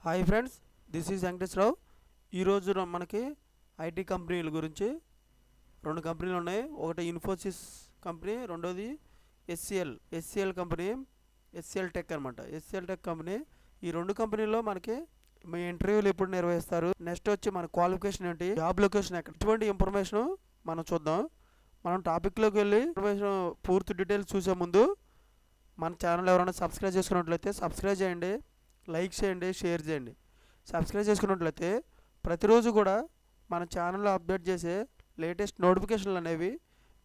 Hi friends, this is Venkateswararao. ఈరోజు మనకి IT కంపెనీల గురించి రెండు కంపెనీలు ఉన్నాయి. ఒకటి ఇన్ఫోసిస్ కంపెనీ, రెండోది ఎస్సిఎల్ కంపెనీ, ఎస్సిఎల్ టెక్ అనమాట. SCL tech company. ఈ రెండు కంపెనీల్లో మనకి మీ ఇంటర్వ్యూలు ఎప్పుడు నిర్వహిస్తారు, నెక్స్ట్ వచ్చి మన క్వాలిఫికేషన్ ఏంటి, జాబ్ లొకేషన్ ఎక్కడ, ఇటువంటి ఇన్ఫర్మేషన్ మనం చూద్దాం. మనం టాపిక్లోకి వెళ్ళి ఇన్ఫర్మేషన్ పూర్తి డీటెయిల్స్ చూసే ముందు మన ఛానల్ ఎవరైనా సబ్స్క్రైబ్ చేసుకున్నట్లయితే సబ్స్క్రైబ్ చేయండి, లైక్ చేయండి, షేర్ చేయండి. సబ్స్క్రైబ్ చేసుకున్నట్లయితే ప్రతిరోజు కూడా మన ఛానల్లో అప్డేట్ చేసే లేటెస్ట్ నోటిఫికేషన్లు అనేవి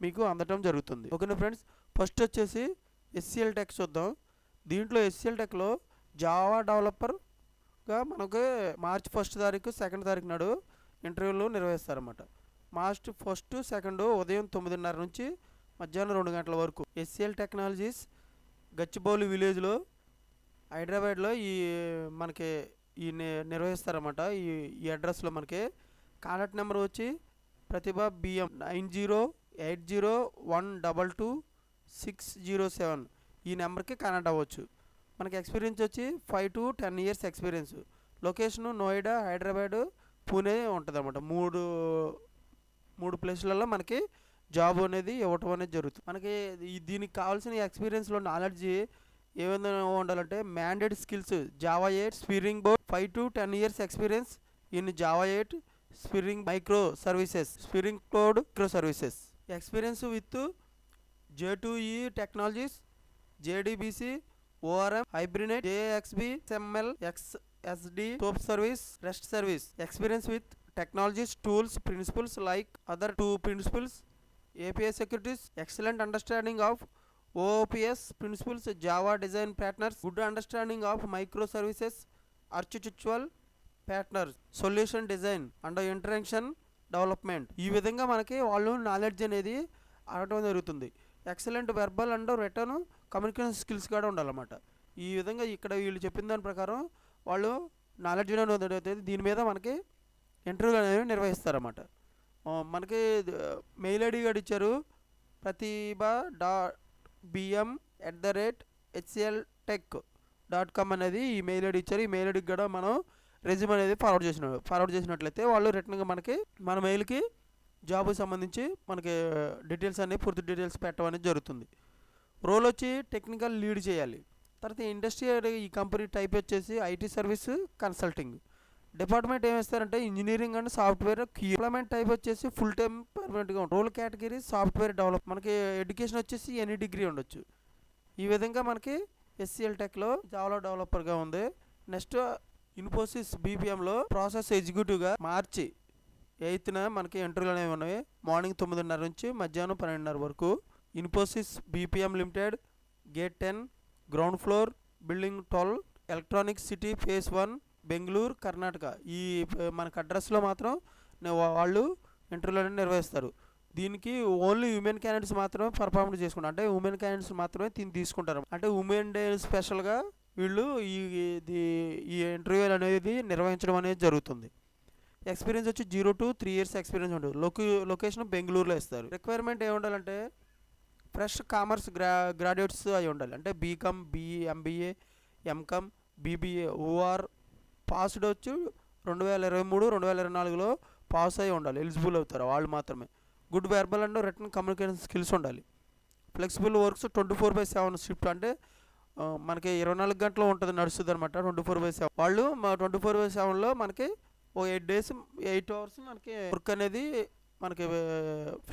మీకు అందటం జరుగుతుంది. ఓకేనా ఫ్రెండ్స్, ఫస్ట్ వచ్చేసి ఎస్సిఎల్ టెక్ చూద్దాం. దీంట్లో ఎస్సిఎల్ టెక్లో జావా డెవలపర్గా మనకు మార్చి 1 తారీఖు 2 తారీఖు నాడు ఇంటర్వ్యూలు నిర్వహిస్తారన్నమాట. మార్చి 1, 2 ఉదయం 9:30 నుంచి మధ్యాహ్నం 2 గంటల వరకు ఎస్సిఎల్ టెక్నాలజీస్ గచ్చిబౌలి విలేజ్లో హైదరాబాద్లో మనకి నిర్వహిస్తారన్నమాట. ఈ అడ్రస్లో మనకి కాంటాక్ట్ నెంబర్ వచ్చి ప్రతిభ బిఎం 9080122607. ఈ నెంబర్కి కనెక్ట్ అవ్వచ్చు. మనకి ఎక్స్పీరియన్స్ వచ్చి 5 to 10 years experience. Location Noida, Hyderabad, Pune ఉంటుంది అన్నమాట. మూడు ప్లేసులలో మనకి జాబ్ అనేది ఇవ్వటం అనేది జరుగుతుంది. మనకి దీనికి కావాల్సిన ఎక్స్పీరియన్స్లో నాలెడ్జ్ ఏ విధంగా ఉండాలంటే mandate skills Java 8 Spring boot, 5 to 10 years experience in Java 8 Spring micro services, Spring code micro services, experience with J2EE technologies, JDBC, ORM, Hibernate, JXB, XML, XSD, SOAP service, REST service, experience with technologies, tools, principles like other two principles, API securities, excellent understanding of OOPS principles, Java design patterns, good understanding of microservices, architectural patterns, solution design and interaction development. ఈ విధంగా మనకి వాళ్ళు knowledge అనేది అడగడం జరుగుతుంది. Excellent verbal and written communication skills కూడా ఉండాలన్నమాట. ఈ విధంగా ఇక్కడ వీళ్ళు చెప్పిన దాని ప్రకారం వాళ్ళు నాలెడ్జ్ అనేది దీని మీద మనకి ఇంటర్వ్యూలు అనేవి నిర్వహిస్తారన్నమాట. మనకి మెయిల్ ఐడి కూడా ఇచ్చారు, pratibha.bm@hcltech.com అనేది ఈ మెయిల్ ఐడి ఇచ్చారు. ఈ మెయిల్ ఐడికి కూడా మనం రెజ్యూమ్ అనేది ఫార్వర్డ్ చేసినట్లయితే వాళ్ళు రిటర్న్గా మనకి మన మెయిల్కి జాబ్కి సంబంధించి మనకి డీటెయిల్స్ అనేవి పూర్తి డీటెయిల్స్ పెట్టడం అనేది జరుగుతుంది. రోల్ వచ్చి టెక్నికల్ లీడ్ చేయాలి. తర్వాత ఇండస్ట్రీ ఈ కంపెనీ టైప్ వచ్చేసి ఐటీ సర్వీస్ కన్సల్టింగ్. డిపార్ట్మెంట్ ఏం వేస్తారంటే engineering and software. Employment type వచ్చేసి ఫుల్ టైం పర్మనెంట్గా ఉంటుంది. Role category software develop. మనకి ఎడ్యుకేషన్ వచ్చేసి ఎనీ డిగ్రీ ఉండొచ్చు. ఈ విధంగా మనకి ఎస్సిఎల్ టెక్లో జావా డెవలపర్గా ఉంది. నెక్స్ట్ ఇన్ఫోసిస్ బీపీఎంలో ప్రాసెస్ ఎగ్జిక్యూటివ్గా మార్చి 8న మనకి ఇంటర్వ్యూలు అనేవి ఉన్నాయి. మార్నింగ్ 9:30 నుంచి మధ్యాహ్నం 12:30 వరకు. Infosys BPM limited, gate 10, ground floor, building 12, electronic city, phase 1, Bengaluru, Karnataka. ఈ మనకు అడ్రస్లో మాత్రం వాళ్ళు ఇంటర్వ్యూలను నిర్వహిస్తారు. దీనికి ఓన్లీ ఉమెన్ క్యాండిడేట్స్ మాత్రమే పర్ఫార్మెన్స్ చేసుకుంటారు. అంటే ఉమెన్ క్యాండిడేట్స్ మాత్రమే తీసుకుంటారు. అంటే ఉమెన్ డే స్పెషల్గా వీళ్ళు ఈ ఇంటర్వ్యూలు అనేది నిర్వహించడం అనేది జరుగుతుంది. ఎక్స్పీరియన్స్ వచ్చి 0 to 3 years ఎక్స్పీరియన్స్ ఉంటుంది. లొకేషన్ బెంగళూరులో ఇస్తారు. రిక్వైర్మెంట్ ఏమి ఉండాలంటే ఫ్రెష్ కామర్స్ గ్రాడ్యుయేట్స్ అయి ఉండాలి. అంటే BCom, BE, MBA, MCOM, BBA, OR passed వచ్చి 2023, 2024లో పాస్ అయి ఉండాలి. ఎలిజిబుల్ అవుతారు వాళ్ళు మాత్రమే. Good verbal and written communication skills ఉండాలి. Flexible works 24/7 shift. అంటే మనకి 24 గంటలు ఉంటుంది, నడుస్తుంది అనమాట. 24/7 వాళ్ళు 24/7లో మనకి 8 hours మనకి వర్క్ అనేది మనకి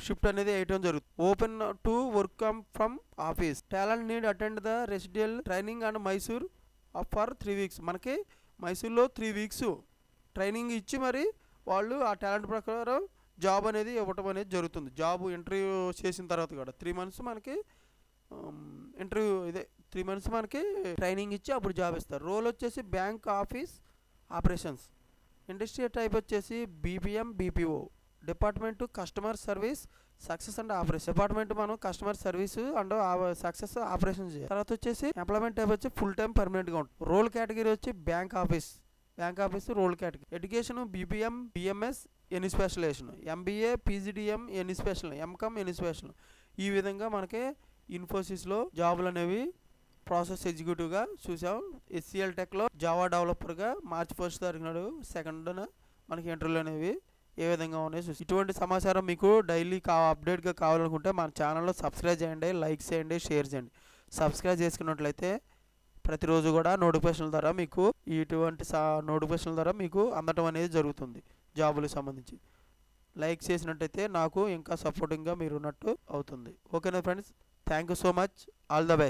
షిఫ్ట్ అనేది వేయటం జరుగుతుంది. Open to work from office. Talent need attend the residential training and Mysore for 3 weeks. మనకి మైసూర్లో 3 weeks ట్రైనింగ్ ఇచ్చి మరి వాళ్ళు ఆ టాలెంట్ ప్రకారం జాబ్ అనేది ఇవ్వటం అనేది జరుగుతుంది. జాబ్ ఇంటర్వ్యూ చేసిన తర్వాత కూడా 3 months మనకి ఇంటర్వ్యూ 3 months మనకి ట్రైనింగ్ ఇచ్చి అప్పుడు జాబ్ ఇస్తారు. రోల్ వచ్చేసి bank office operations. Industry type వచ్చేసి BPM, BPO. Department customer service, success and operation. Department మనం customer service and success operation చేయాలి. తర్వాత వచ్చేసి ఎంప్లాయ్మెంట్ టైప్ వచ్చి ఫుల్ టైం పర్మనెంట్గా ఉంటుంది. రోల్ కేటగిరీ వచ్చి bank office role category. Education BPM, BMS, any specialization, MBA, PGDM, any special, MCOM, any special. ఈ విధంగా మనకి ఇన్ఫోసిస్లో జాబులు అనేవి ప్రాసెస్ ఎగ్జిక్యూటివ్గా చూసాం. HCL టెక్లో జావా డెవలపర్గా మార్చి 1 తారీఖు నాడు సెకండ్న మనకి ఇంటర్వ్యూలు అనేవి ఏ విధంగా ఉన్నాయి చూసి. ఇటువంటి సమాచారం మీకు డైలీ అప్డేట్గా కావాలనుకుంటే మన ఛానల్లో సబ్స్క్రైబ్ చేయండి, లైక్ చేయండి, షేర్ చేయండి. సబ్స్క్రైబ్ చేసుకున్నట్లయితే ప్రతిరోజు కూడా నోటిఫికేషన్ల ద్వారా మీకు ఇటువంటి నోటిఫికేషన్ల ద్వారా మీకు అందటం అనేది జరుగుతుంది జాబులకు సంబంధించి. లైక్ చేసినట్టయితే నాకు ఇంకా సపోర్టింగ్గా మీరు ఉన్నట్టు అవుతుంది. ఓకేనా friends, thank you so much, all the best.